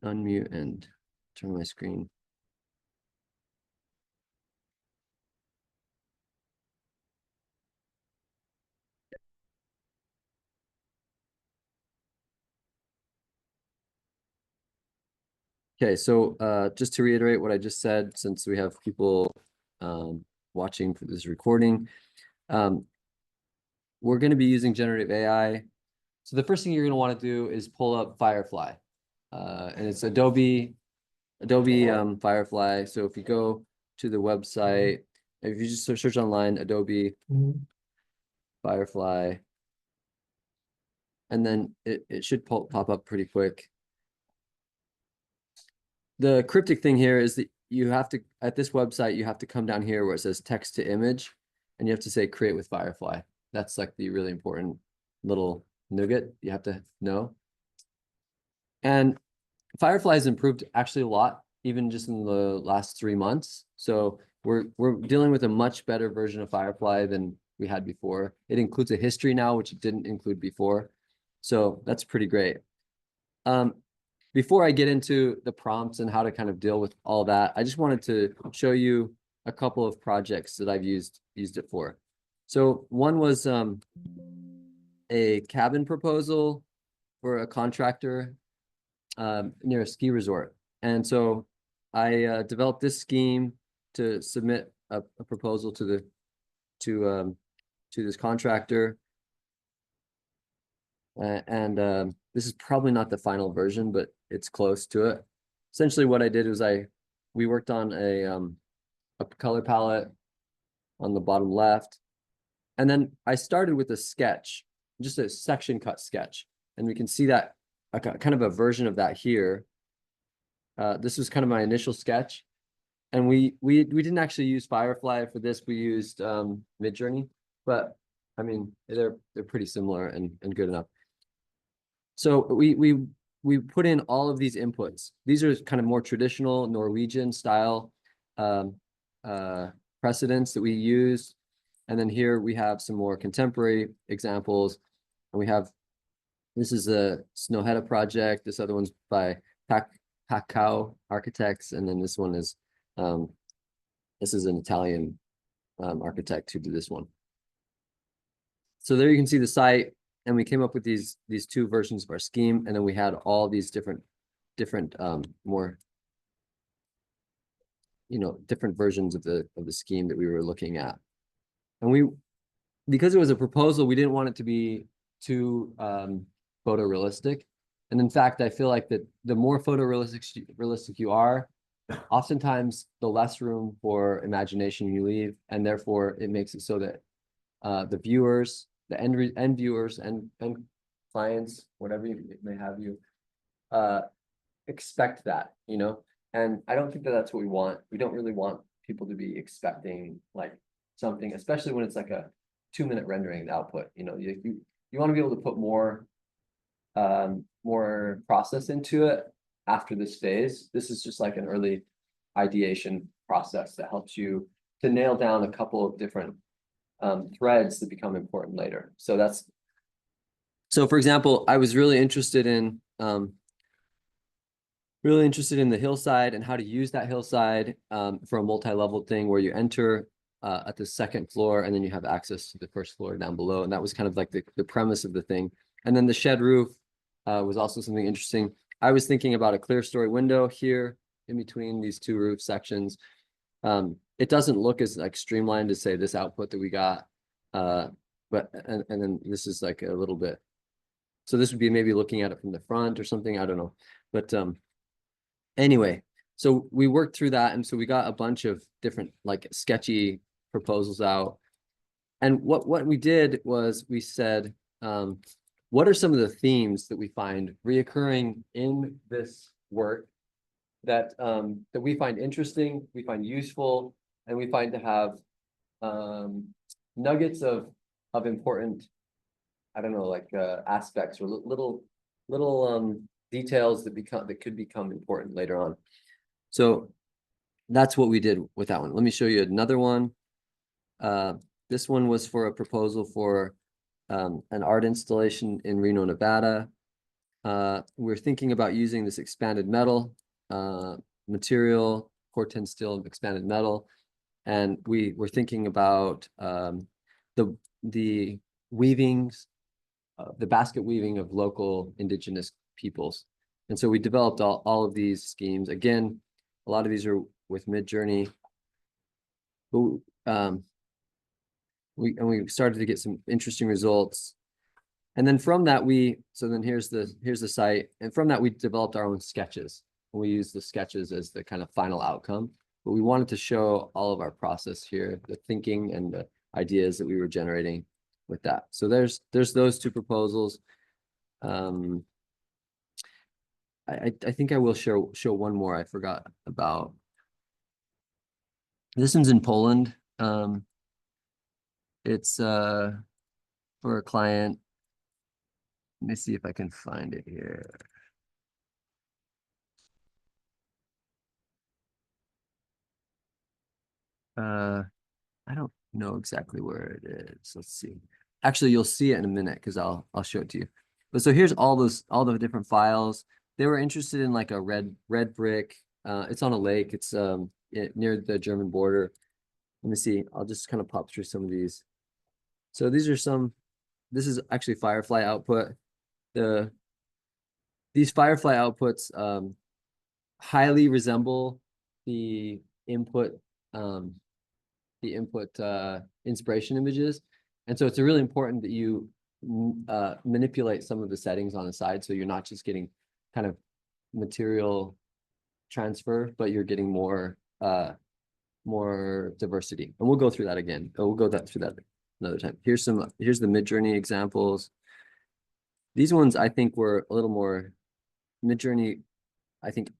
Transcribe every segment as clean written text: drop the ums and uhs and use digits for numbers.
unmute and turn my screen. Okay, so just to reiterate what I just said, since we have people watching for this recording, we're going to be using generative AI. So the first thing you're going to want to do is pull up Firefly, and it's Adobe Firefly. So if you go to the website, if you just search online Adobe Firefly, and then it should pop up pretty quick. The cryptic thing here is that you have to, at this website, you have to come down here where it says text to image, and you have to say create with Firefly. That's like the really important little nugget you have to know. And Firefly has improved actually a lot, even just in the last 3 months. So we're dealing with a much better version of Firefly than we had before. It includes a history now, which it didn't include before. So that's pretty great. Before I get into the prompts and how to kind of deal with all that, I just wanted to show you a couple of projects that I've used it for. So one was a cabin proposal for a contractor near a ski resort. And so I developed this scheme to submit a proposal to this contractor. And this is probably not the final version, but it's close to it. Essentially, what I did was we worked on a color palette on the bottom left, and then I started with a sketch, just a section cut sketch, and we can see that kind of a version of that here. This was kind of my initial sketch, and we didn't actually use Firefly for this. We used Midjourney, but I mean they're pretty similar and good enough. So we put in all of these inputs. These are kind of more traditional Norwegian style precedents that we use. And then here we have some more contemporary examples. And we have, this is a Snøhetta project. This other one's by Pacau Architects. And then this one is, this is an Italian architect who did this one. So there you can see the site. And we came up with these two versions of our scheme, and then we had all these different more different versions of the scheme that we were looking at. And because it was a proposal, we didn't want it to be too photorealistic. And in fact, I feel like that the more photorealistic you are, oftentimes the less room for imagination you leave, and therefore it makes it so that the viewers, the end viewers and clients, whatever you may have you, expect that, and I don't think that that's what we want. We don't really want people to be expecting like something, especially when it's like a 2-minute rendering output. You want to be able to put more process into it after this phase. This is just like an early ideation process that helps you to nail down a couple of different threads that become important later. So for example, I was really interested in the hillside and how to use that hillside for a multi-level thing where you enter at the second floor and then you have access to the first floor down below. And that was kind of like the premise of the thing. And then the shed roof was also something interesting. I was thinking about a clear story window here in between these two roof sections. It doesn't look as like streamlined as say this output that we got, but then this is like a little bit. So this would be maybe looking at it from the front or something. I don't know, but anyway, so we worked through that, and so we got a bunch of different like sketchy proposals out. And what we did was we said, what are some of the themes that we find reoccurring in this work that we find interesting, we find useful, and we find to have nuggets of important, I don't know, like aspects or little details that could become important later on. So that's what we did with that one. Let me show you another one. This one was for a proposal for an art installation in Reno, Nevada. we're thinking about using this expanded metal material, Corten steel expanded metal, and we were thinking about the weavings, the basket weaving of local indigenous peoples. And so we developed all of these schemes. Again, a lot of these are with Midjourney. We started to get some interesting results. And then from that, here's the site. And from that, we developed our own sketches. We used the sketches as the kind of final outcome. But we wanted to show all of our process here, the thinking and the ideas that we were generating with that. So there's those two proposals. I think I will show one more I forgot about. This one's in Poland. It's for a client. Let me see if I can find it here. I don't know exactly where it is. Let's see. Actually, you'll see it in a minute because I'll show it to you. But so here's all the different files. They were interested in like a red brick. It's on a lake. It's near the German border. Let me see. I'll just kind of pop through some of these. So these are some. This is actually Firefly output. These Firefly outputs highly resemble the input inspiration images. And so it's really important that you manipulate some of the settings on the side, so you're not just getting kind of material transfer, but you're getting more diversity. And we'll go through that again. We'll go through that another time. Here's the Midjourney examples. These ones I think were a little more Midjourney. I think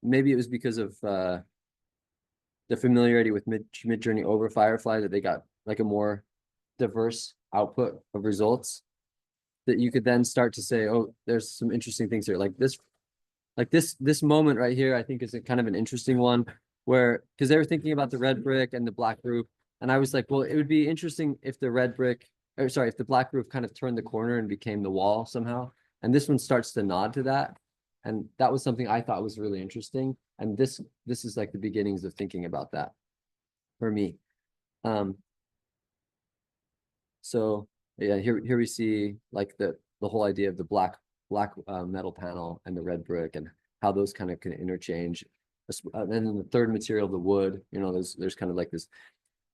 maybe it was because of the familiarity with Midjourney over Firefly that they got like a more diverse output of results that you could then start to say, oh, there's some interesting things here. Like this moment right here, I think is a kind of an interesting one where, because they were thinking about the red brick and the black roof. And I was like, well, it would be interesting if the if the black roof kind of turned the corner and became the wall somehow. And this one starts to nod to that. And that was something I thought was really interesting. And this is like the beginnings of thinking about that for me. So yeah, here we see like the whole idea of the black metal panel and the red brick and how those kind of can interchange. And then the third material, the wood, there's kind of like this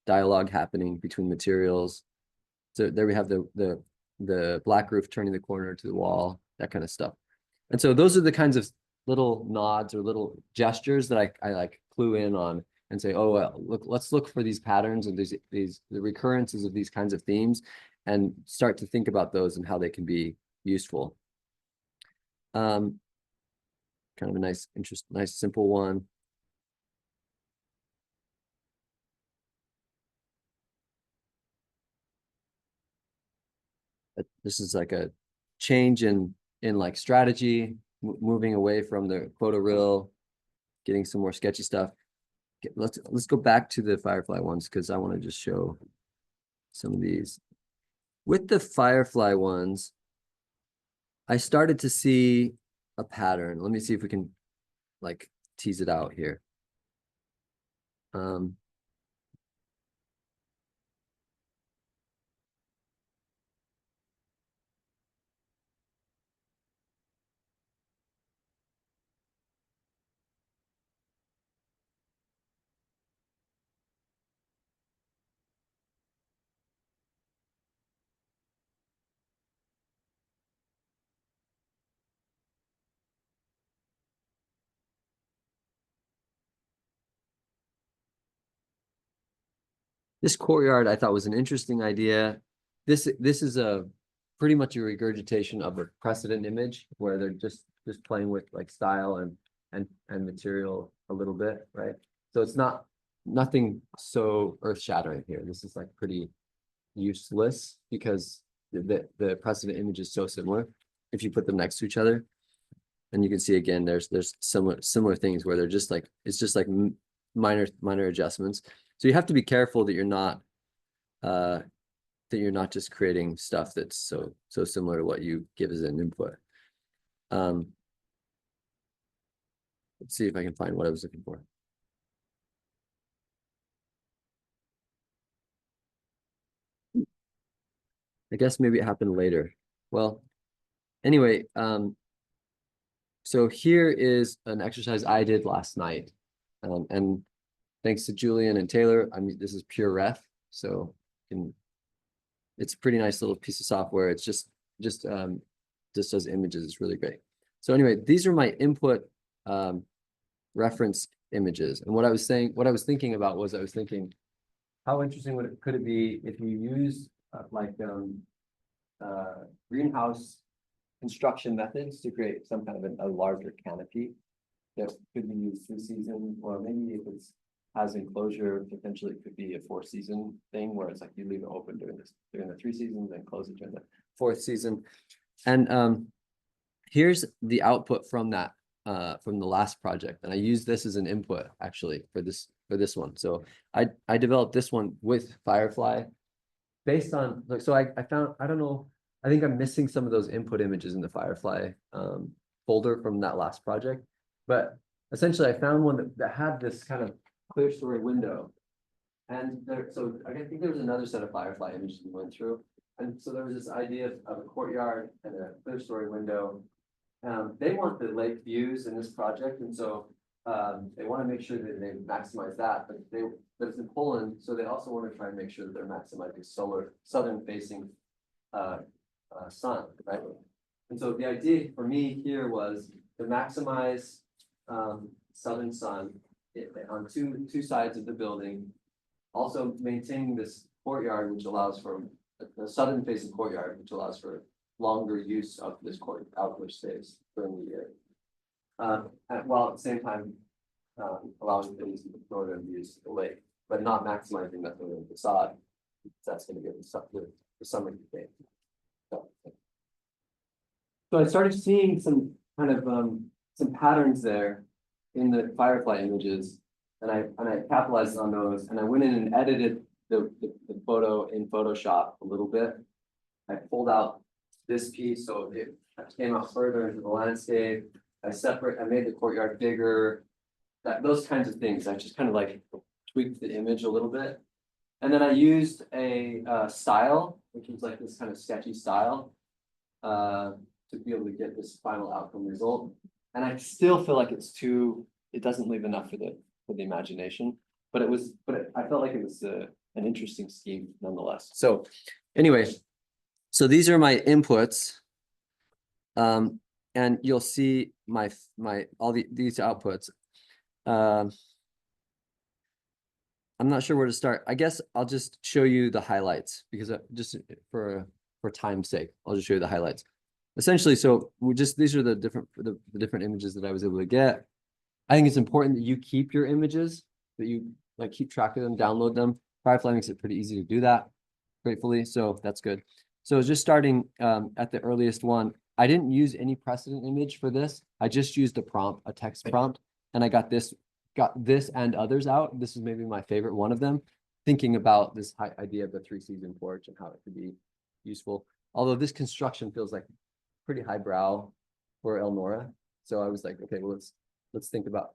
dialogue happening between materials. So there we have the black roof turning the corner to the wall, that kind of stuff. And so those are the kinds of little nods or little gestures that I like clue in on and say, oh, well, let's look for these patterns and the recurrences of these kinds of themes and start to think about those and how they can be useful. Kind of a nice simple one. This is like a change in like strategy, moving away from the photoreal, getting some more sketchy stuff. Let's go back to the Firefly ones because I want to just show some of these. With the Firefly ones, I started to see a pattern. Let me see if we can like tease it out here. This courtyard I thought was an interesting idea. This is a pretty much a regurgitation of a precedent image where they're just playing with like style and material a little bit, right? So it's nothing so earth-shattering here. This is like pretty useless because the precedent image is so similar if you put them next to each other. And you can see again, there's similar things where they're just like, it's just like minor adjustments. So you have to be careful that you're not just creating stuff that's so similar to what you give as an input. Let's see if I can find what I was looking for. I guess maybe it happened later. Well, anyway, so here is an exercise I did last night. And thanks to Julian and Taylor, I mean, this is pure ref. So it's a pretty nice little piece of software. It's just does images. It's really great. So anyway, these are my input reference images. And what I was thinking about was how interesting could it be if you use greenhouse construction methods to create some kind of a larger canopy that could be used 3-season, or maybe if has enclosure, potentially it could be a 4-season thing where it's like you leave it open during the 3 seasons and close it during the 4th season. And here's the output from that from the last project, and I use this as an input actually for this one. So I developed this one with Firefly based on so I found, I don't know, I think I'm missing some of those input images in the Firefly folder from that last project, but essentially I found one that had this kind of clear story window, and so I think there was another set of Firefly images we went through, and so there was this idea of a courtyard and a clear story window. They want the lake views in this project, and so they want to make sure that they maximize that, but it's in Poland, so they also want to try and make sure that they're maximizing southern facing sun, right? And so the idea for me here was to maximize southern sun on two sides of the building, also maintaining this courtyard, which allows for the southern facing courtyard, which allows for longer use of this outdoor space during the year, while at the same time allowing the use of the northern views of the lake, but not maximizing that northern facade. That's going to give the summer day. So I started seeing some kind of some patterns there in the Firefly images, and I capitalized on those, and I went in and edited the photo in Photoshop a little bit. I pulled out this piece so it came out further into the landscape. I made the courtyard bigger, those kinds of things. I just kind of like tweaked the image a little bit. And then I used a style, which was like this kind of sketchy style, to be able to get this final outcome result. And I still feel like it doesn't leave enough for the imagination, but I felt like it was an interesting scheme nonetheless. So anyway, so these are my inputs, and you'll see these outputs. I'm not sure where to start. I guess I'll just show you the highlights, because just for time's sake, I'll just show you the highlights. Essentially, so these are the different images that I was able to get. I think it's important that you keep your images, that you like keep track of them, download them. Firefly makes it pretty easy to do that, gratefully. So that's good. So just starting at the earliest one, I didn't use any precedent image for this. I just used a text prompt, and I got this and others out. This is maybe my favorite one of them, thinking about this idea of the 3-season porch and how it could be useful. Although this construction feels like pretty highbrow for Elnora. So I was like, okay, well, let's think about,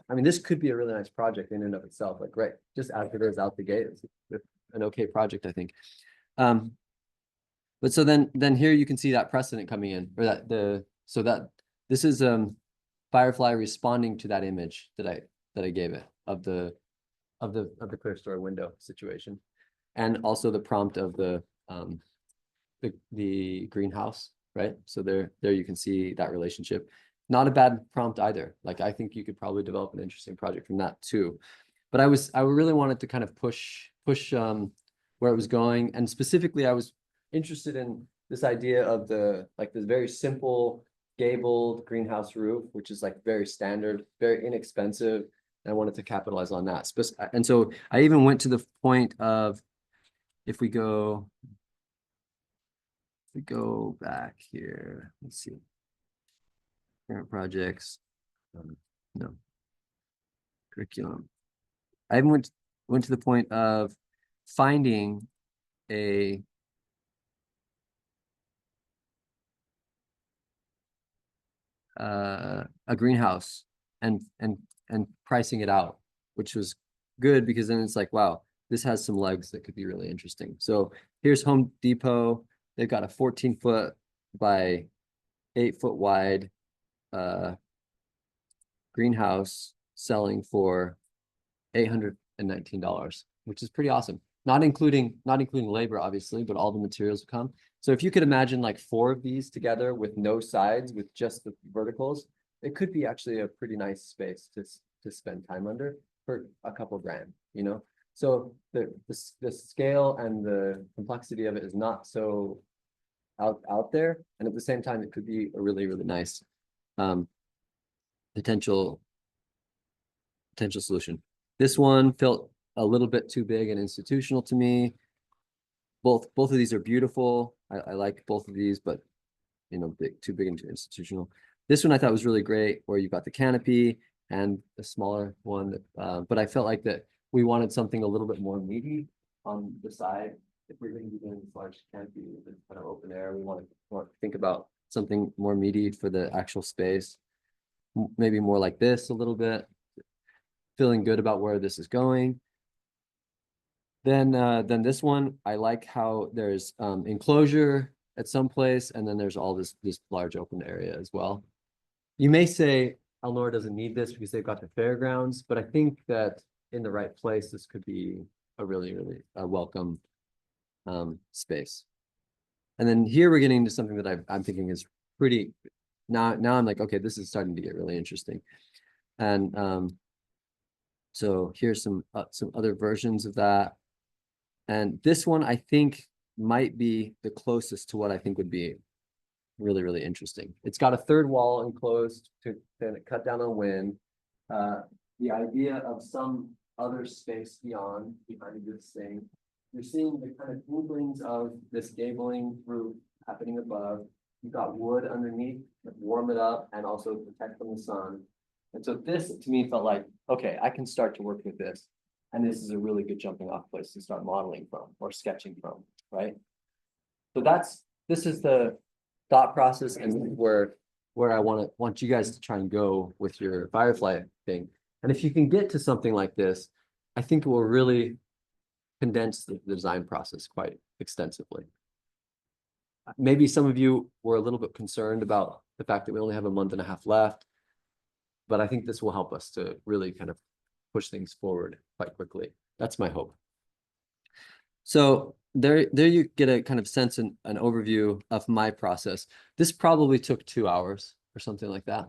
I mean, this could be a really nice project in and of itself. Like, great, just as it is out the gate, it's an okay project, I think. But so then here you can see that precedent coming in, or this is Firefly responding to that image that I gave it of the clear story window situation, and also the prompt of the greenhouse, right? So there you can see that relationship. Not a bad prompt either. Like, I think you could probably develop an interesting project from that too. But I really wanted to kind of push where it was going, and specifically I was interested in this idea of this very simple gabled greenhouse roof, which is like very standard, very inexpensive. And I wanted to capitalize on that. And so I even went to the point of, if we go back here, let's see, current projects, no, curriculum. I even went to the point of finding a a greenhouse and pricing it out, which was good because then it's like, wow, this has some legs that could be really interesting. So here's Home Depot. They've got a 14-foot by 8-foot wide greenhouse selling for $819, which is pretty awesome. Not including labor, obviously, but all the materials will come. So if you could imagine like 4 of these together with no sides, with just the verticals, it could be actually a pretty nice space to spend time under for a couple grand, you know? So the scale and the complexity of it is not so out there. And at the same time, it could be a really, really nice potential solution. This one felt a little bit too big and institutional to me. Both of these are beautiful. I like both of these, but you know, too big and too institutional. This one I thought was really great, where you got the canopy and a smaller one. But I felt like that we wanted something a little bit more meaty on the side. If we're going to be doing this large canopy with this kind of open air, we want to think about something more meaty for the actual space. Maybe more like this a little bit. Feeling good about where this is going. Then this one, I like how there's enclosure at some place, and then there's all this large open area as well. You may say Elnora doesn't need this because they've got the fairgrounds, but I think that in the right place, this could be a really, really welcome space. And then here we're getting into something that I'm thinking is pretty, now I'm like, okay, this is starting to get really interesting. And so here's some other versions of that. And this one I think might be the closest to what I think would be really, really interesting. It's got a third wall enclosed to cut down on wind. The idea of some other space behind this thing. You're seeing the kind of movements of this gabling roof happening above. You've got wood underneath to warm it up and also protect from the sun. And so this to me felt like, okay, I can start to work with this. And this is a really good jumping off place to start modeling from or sketching from, right? So this is the thought process and where I want you guys to try and go with your Firefly thing. And if you can get to something like this, I think it will really condense the design process quite extensively. Maybe some of you were a little bit concerned about the fact that we only have a month and a half left, but I think this will help us to really kind of push things forward quite quickly. That's my hope. So there you get a kind of sense and an overview of my process. This probably took 2 hours or something like that.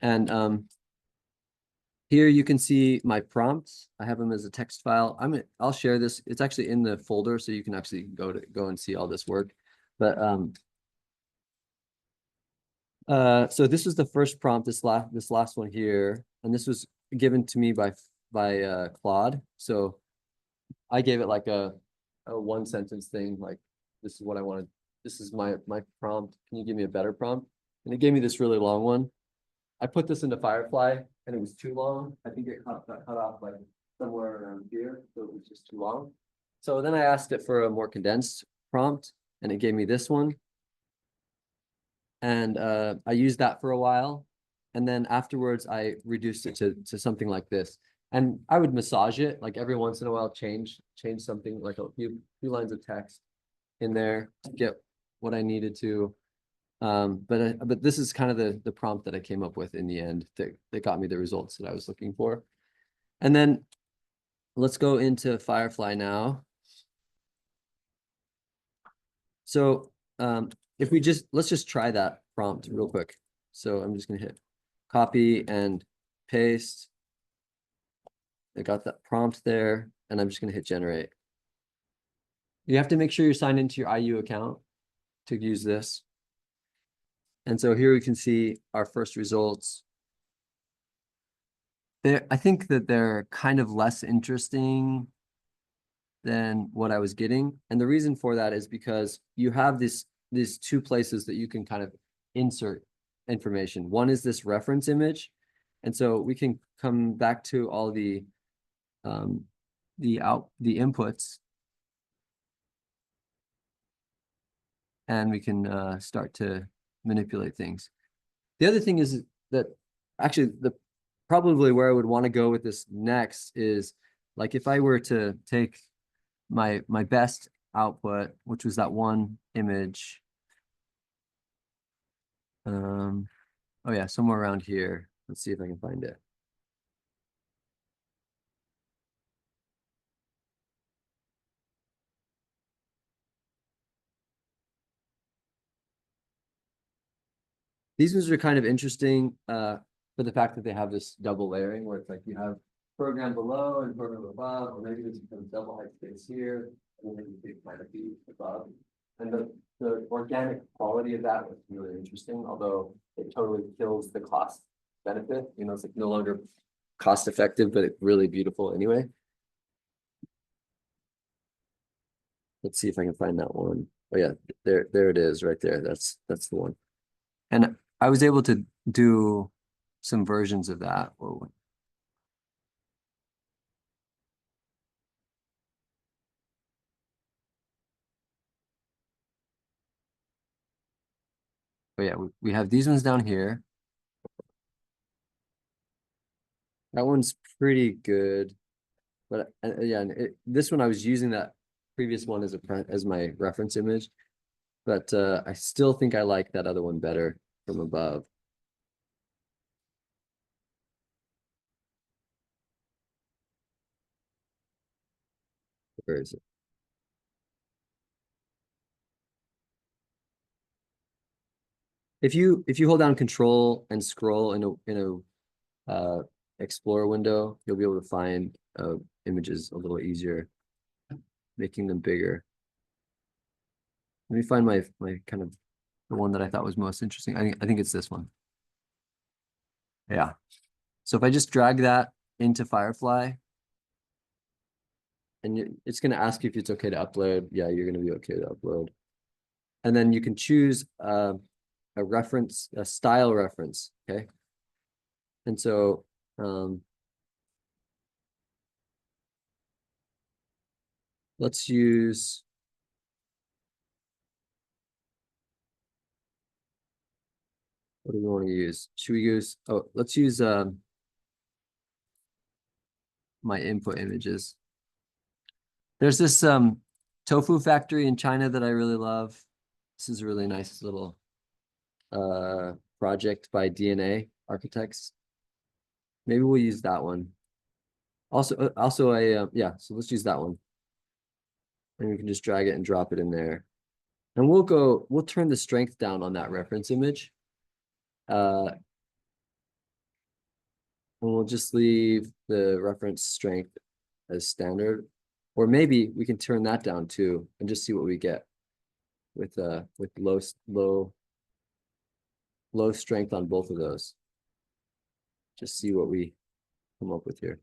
And here you can see my prompts. I have them as a text file. I'll share this. It's actually in the folder, so you can actually go and see all this work. But so this was the first prompt, this last one here, and this was given to me by Claude. So I gave it like a 1-sentence thing, like this is what I wanted. This is my prompt. Can you give me a better prompt? And it gave me this really long one. I put this into Firefly and it was too long. I think it got cut off like somewhere around here, so it was just too long. So then I asked it for a more condensed prompt, and it gave me this one. And I used that for a while. And then afterwards, I reduced it to something like this. And I would massage it, like every once in a while, change something, like a few lines of text in there to get what I needed to. But this is kind of the prompt that I came up with in the end that got me the results that I was looking for. And then let's go into Firefly now. So if let's just try that prompt real quick. So I'm just gonna hit copy and paste. I got that prompt there, and I'm just gonna hit generate. You have to make sure you're signed into your IU account to use this. And so here we can see our first results. I think that they're kind of less interesting than what I was getting. And the reason for that is because you have these 2 places that you can kind of insert information. One is this reference image. And so we can come back to all the inputs, and we can start to manipulate things. The other thing is that actually probably where I would want to go with this next is like if I were to take my best output, which was that one image. Oh yeah, somewhere around here. Let's see if I can find it. These ones are kind of interesting for the fact that they have this double layering where it's like you have program below and program above, or maybe there's some double height space here, and then you take canopy above. And the organic quality of that was really interesting, although it totally kills the cost benefit. You know, it's like no longer cost effective, but it's really beautiful anyway. Let's see if I can find that one. Oh yeah, there it is right there. That's the one. And I was able to do some versions of that. Whoa. But yeah, we have these ones down here. That one's pretty good. But yeah, and this one I was using that previous one as as my reference image. But I still think I like that other one better from above. Where is it? If you hold down Control and scroll in a Explorer window, you'll be able to find images a little easier, making them bigger. Let me find my kind of the one that I thought was most interesting. I think it's this one. Yeah. So if I just drag that into Firefly, and it's going to ask you if it's okay to upload. Yeah, you're going to be okay to upload. And then you can choose a reference, a style reference. Okay. And so let's use, what do we want to use? Should we use, oh, let's use my input images. There's this tofu factory in China that I really love. This is a really nice little project by DNA Architects. Maybe we'll use that one. Also yeah, so let's use that one. And we can just drag it and drop it in there. And we'll turn the strength down on that reference image. And we'll just leave the reference strength as standard. Or maybe we can turn that down too and just see what we get with low strength on both of those. Just see what we come up with here.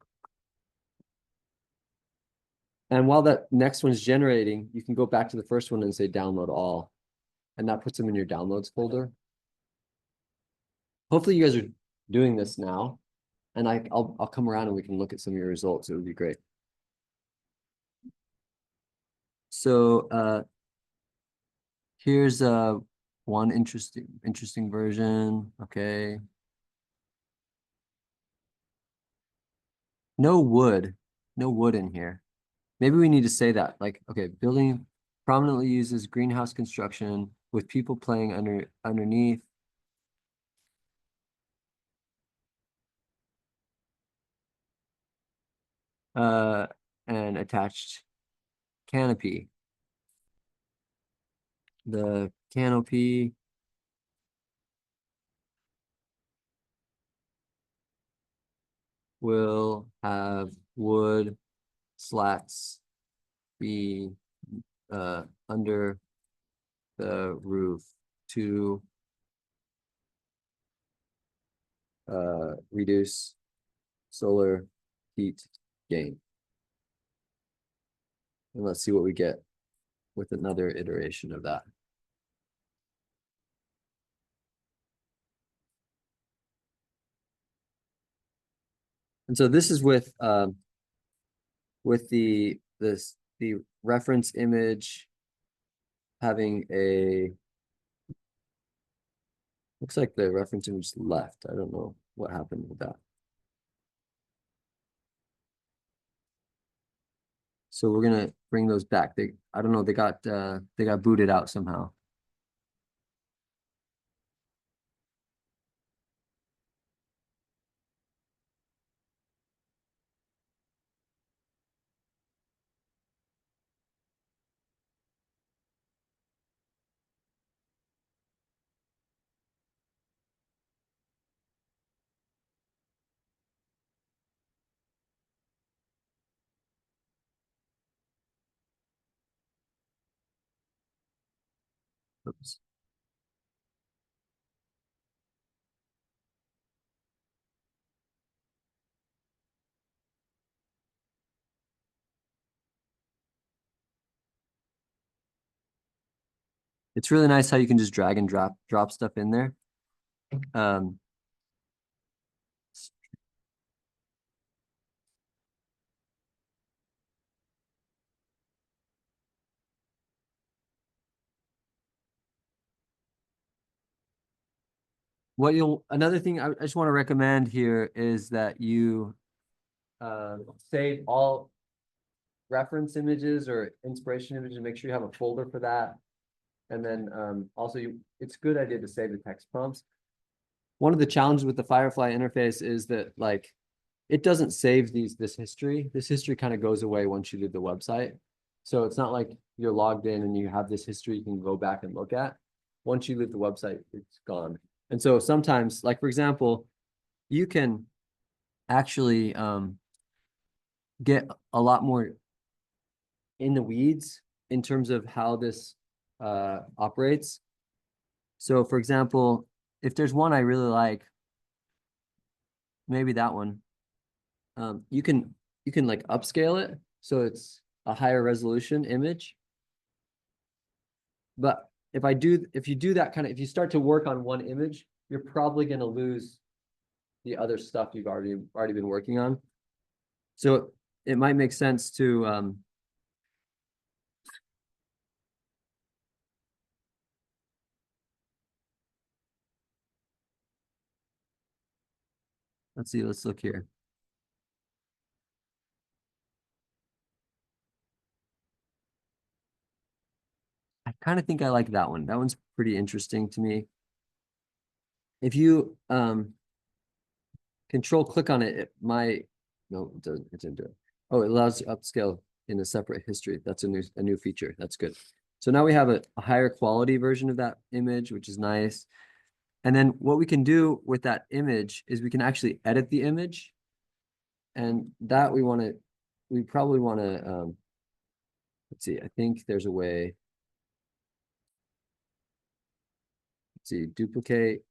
And while that next one's generating, you can go back to the first one and say download all. And that puts them in your downloads folder. Hopefully you guys are doing this now. And I'll come around and we can look at some of your results. It would be great. So here's one interesting version. Okay. No wood in here. Maybe we need to say that, like, okay, building prominently uses greenhouse construction with people playing underneath. And attached canopy. The canopy will have wood slats be under the roof to reduce solar heat gain. And let's see what we get with another iteration of that. And so this is with the reference image having a Looks like the reference image left. I don't know what happened with that. So we're gonna bring those back. I don't know, they got booted out somehow. Oops. It's really nice how you can just drag and drop stuff in there. Um, another thing I just want to recommend here is that you save all reference images or inspiration images. Make sure you have a folder for that. And then also it's a good idea to save the text prompts. One of the challenges with the Firefly interface is that like it doesn't save this history. This history kind of goes away once you leave the website. So it's not like you're logged in and you have this history you can go back and look at. Once you leave the website, it's gone. And so sometimes, like for example, you can actually get a lot more in the weeds in terms of how this operates. So for example, if there's one I really like, maybe that one, you can like upscale it so it's a higher resolution image. But if you do that if you start to work on one image, you're probably going to lose the other stuff you've already been working on. So it might make sense to let's see, let's look here. I kind of think I like that one. That one's pretty interesting to me. If you control click on it, no, it doesn't, it didn't do it. Oh, it allows you upscale in a separate history. That's a new feature. That's good. So now we have a higher quality version of that image, which is nice. And then what we can do with that image is we can actually edit the image. And that we probably want to, let's see, I think there's a way. Let's see, duplicate.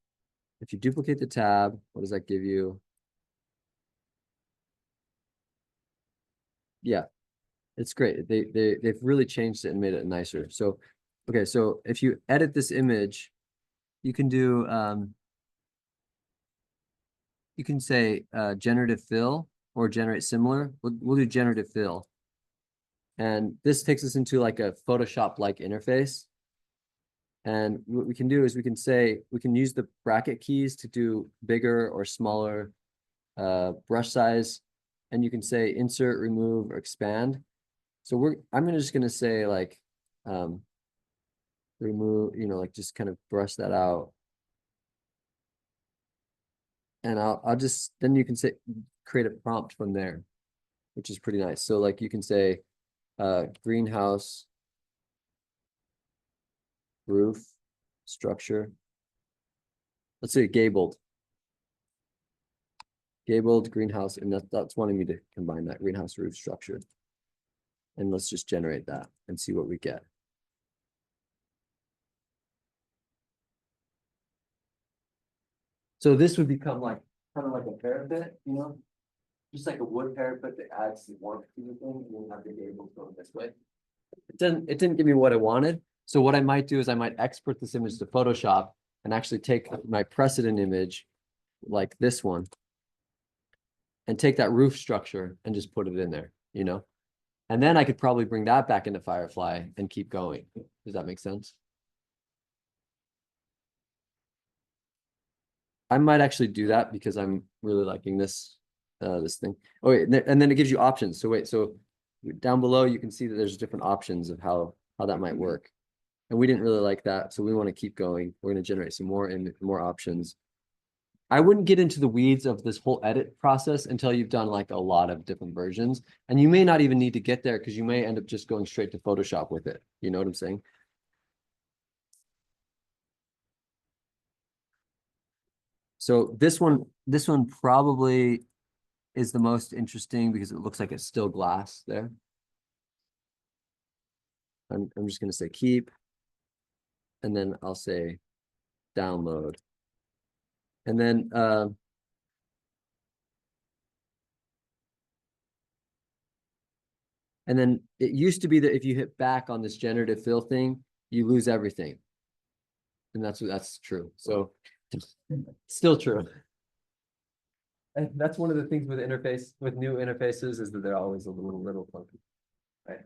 If you duplicate the tab, what does that give you? Yeah, it's great. They've really changed it and made it nicer. So, okay, so if you edit this image, you can do you can say generative fill or generate similar. We'll do generative fill. And this takes us into like a Photoshop-like interface. And what we can do is we can use the bracket keys to do bigger or smaller brush size. And you can say insert, remove, or expand. So I'm just gonna say like remove, like just kind of brush that out. And I'll just then you can say create a prompt from there, which is pretty nice. So like you can say greenhouse roof structure. Let's say gabled greenhouse, and that's wanting me to combine that greenhouse roof structure. And let's just generate that and see what we get. So this would become like kind of like a parapet, just like a wood parapet that adds the warmth to the thing, and then have the gables going this way. It didn't give me what I wanted. So what I might do is I might export this image to Photoshop and actually take my precedent image like this one and take that roof structure and just put it in there, And then I could probably bring that back into Firefly and keep going. Does that make sense? I might actually do that because I'm really liking this thing. Oh wait, and then it gives you options. So wait, so down below you can see that there's different options of how that might work. And we didn't really like that, so we want to keep going. We're going to generate some more and more options. I wouldn't get into the weeds of this whole edit process until you've done like a lot of different versions. And you may not even need to get there because you may end up just going straight to Photoshop with it. You know what I'm saying? So this one probably is the most interesting because it looks like it's still glass there. I'm just going to say keep, and then I'll say download. And then it used to be that if you hit back on this generative fill thing, you lose everything. And that's true. So still true. And that's one of the things with new interfaces is that they're always a little funky. Right.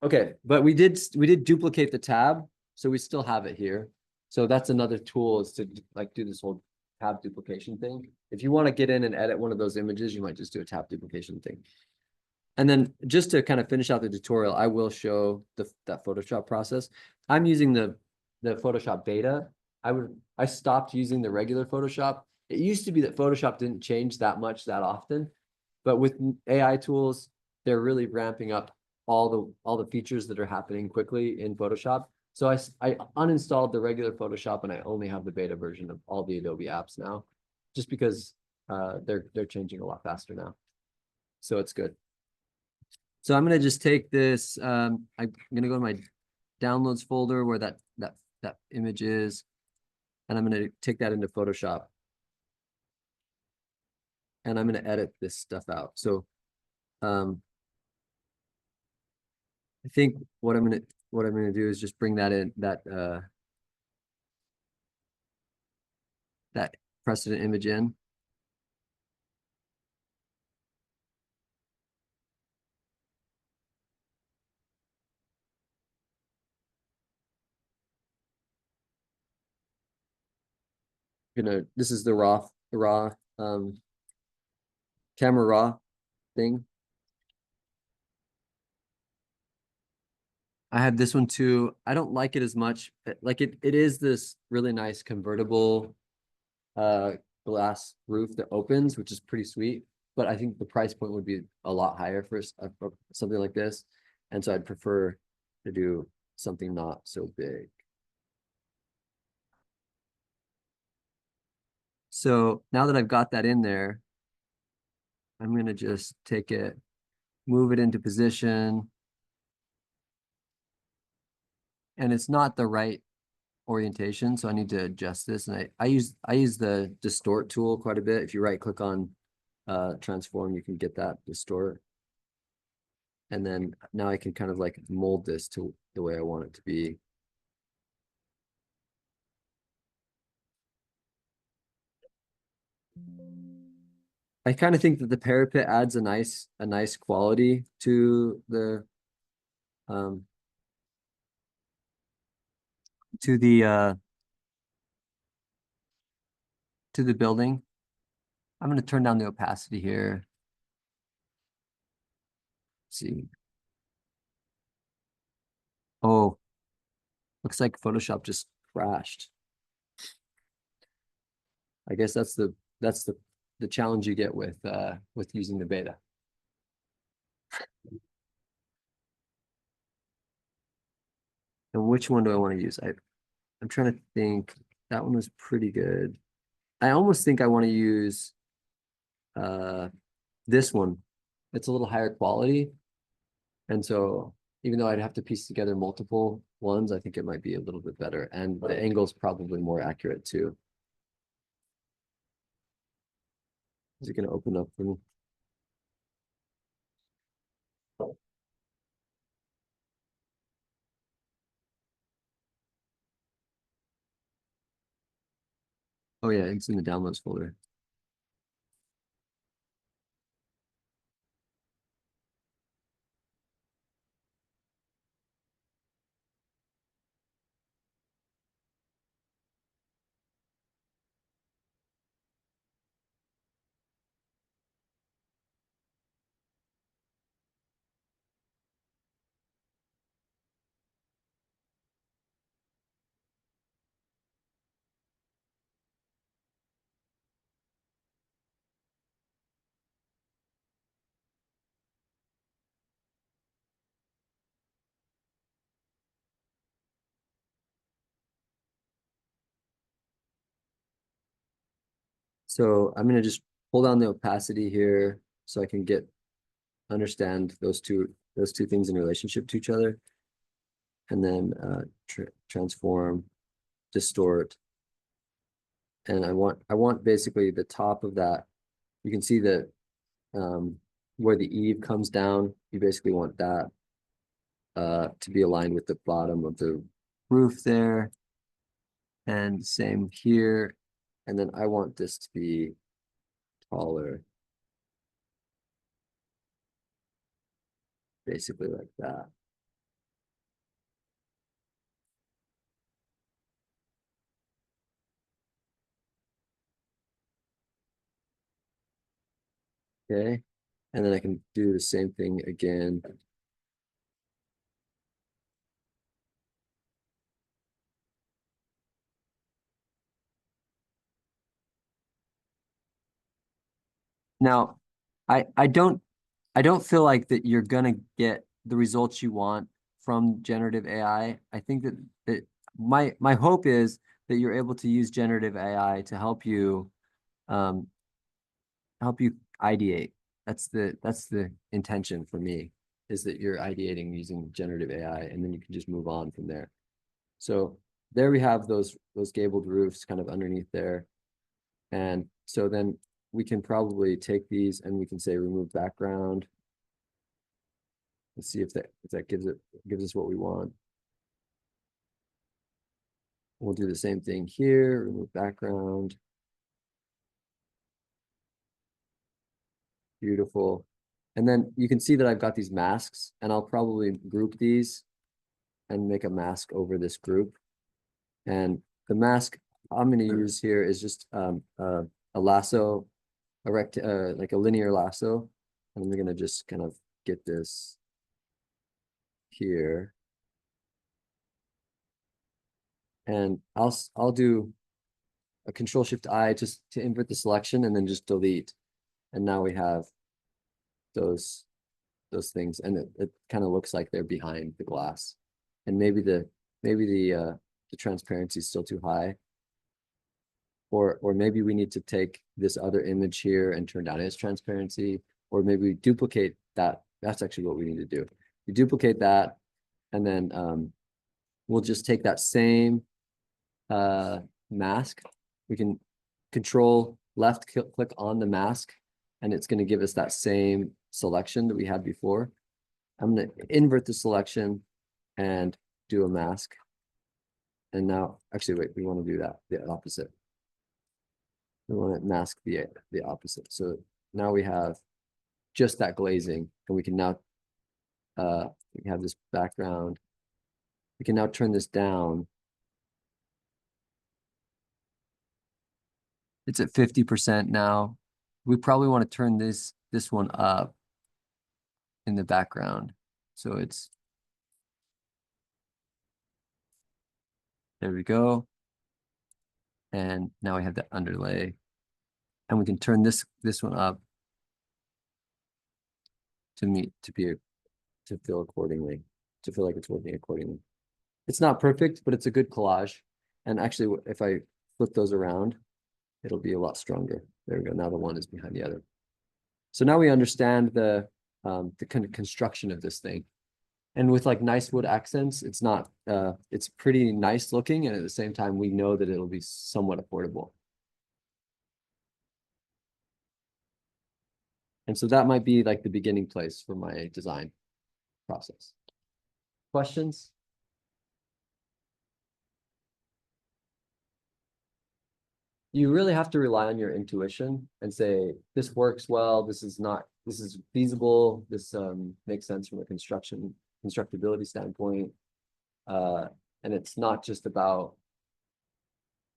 Okay, but we did duplicate the tab, so we still have it here. So that's another tool is to like do this whole tab duplication thing. If you want to get in and edit one of those images, you might just do a tab duplication thing. And then just to kind of finish out the tutorial, I will show that Photoshop process. I'm using the Photoshop beta. I stopped using the regular Photoshop. It used to be that Photoshop didn't change that much that often, but with AI tools, they're really ramping up all the features that are happening quickly in Photoshop. So I uninstalled the regular Photoshop and I only have the beta version of all the Adobe apps now, just because they're changing a lot faster now. So it's good. So I'm gonna just take this. I'm gonna go to my downloads folder where that image is, and I'm gonna take that into Photoshop, and I'm gonna edit this stuff out. So I think what I'm gonna do is just bring that in that precedent image in. This is the raw camera raw thing. I have this one too. I don't like it as much. Like it is this really nice convertible uh glass roof that opens, which is pretty sweet. But I think the price point would be a lot higher for something like this. And so I'd prefer to do something not so big. So now that I've got that in there, I'm gonna just take it, move it into position. And it's not the right orientation, so I need to adjust this. And I use the distort tool quite a bit. If you right click on transform, you can get that distort. And then now I can kind of like mold this to the way I want it to be. I kind of think that the parapet adds a nice quality um to the building. I'm going to turn down the opacity here. Let's see. Oh, looks like Photoshop just crashed. I guess that's the challenge you get with using the beta. And which one do I want to use? I'm trying to think. That one was pretty good. I almost think I want to use uh this one. It's a little higher quality. And so even though I'd have to piece together multiple ones, I think it might be a little bit better. And the angle's probably more accurate too. Is it going to open up for me? Oh yeah, it's in the downloads folder. So I'm gonna just pull down the opacity here so I can understand those two things in relationship to each other. And then transform, distort. And I want basically the top of that. You can see that where the eave comes down, you basically want that to be aligned with the bottom of the roof there. And same here. And then I want this to be taller. Basically like that. Okay. And then I can do the same thing again. Now, I don't feel like that you're gonna get the results you want from generative AI. I think that my hope is that you're able to use generative AI to um help you ideate. That's the intention for me, is that you're ideating using generative AI, and then you can just move on from there. So there we have those gabled roofs kind of underneath there. And so then we can probably take these and we can say remove background. Let's see if that gives us what we want. We'll do the same thing here, remove background. Beautiful. And then you can see that I've got these masks, and I'll probably group these and make a mask over this group. And the mask I'm going to use here is just a lasso, like a linear lasso. And I'm going to just kind of get this here. And I'll do a Control-Shift-I just to invert the selection and then just delete. And now we have those things, and it kind of looks like they're behind the glass. And maybe the transparency is still too high. Or maybe we need to take this other image here and turn down its transparency, or maybe we duplicate that. That's actually what we need to do. We duplicate that, and then we'll just take that same mask. We can Control left click on the mask, and it's going to give us that same selection that we had before. I'm going to invert the selection and do a mask. And now, actually, wait, we want to do that, the opposite. We want to mask the opposite. So now we have just that glazing, and we can now we have this background. We can now turn this down. It's at 50% now. We probably want to turn this one up in the background. So there we go. And now we have the underlay. And we can turn this one up to feel accordingly, to feel like it's working accordingly. It's not perfect, but it's a good collage. And actually, if I flip those around, it'll be a lot stronger. There we go. Now the one is behind the other. So now we understand the kind of construction of this thing. And with like nice wood accents, it's pretty nice looking. And at the same time, we know that it'll be somewhat affordable. And so that might be like the beginning place for my design process. Questions? You really have to rely on your intuition and say, this works well, this is feasible, this makes sense from a constructability standpoint. And it's not just about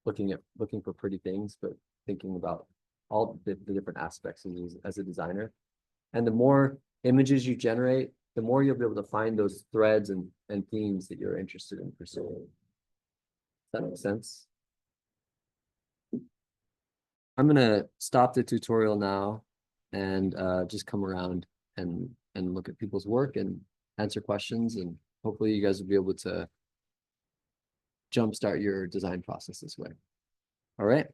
looking for pretty things, but thinking about all the different aspects as a designer. And the more images you generate, the more you'll be able to find those threads and themes that you're interested in pursuing. Does that make sense? I'm gonna stop the tutorial now and just come around and look at people's work and answer questions, and hopefully you guys will be able to jumpstart your design process this way. All right.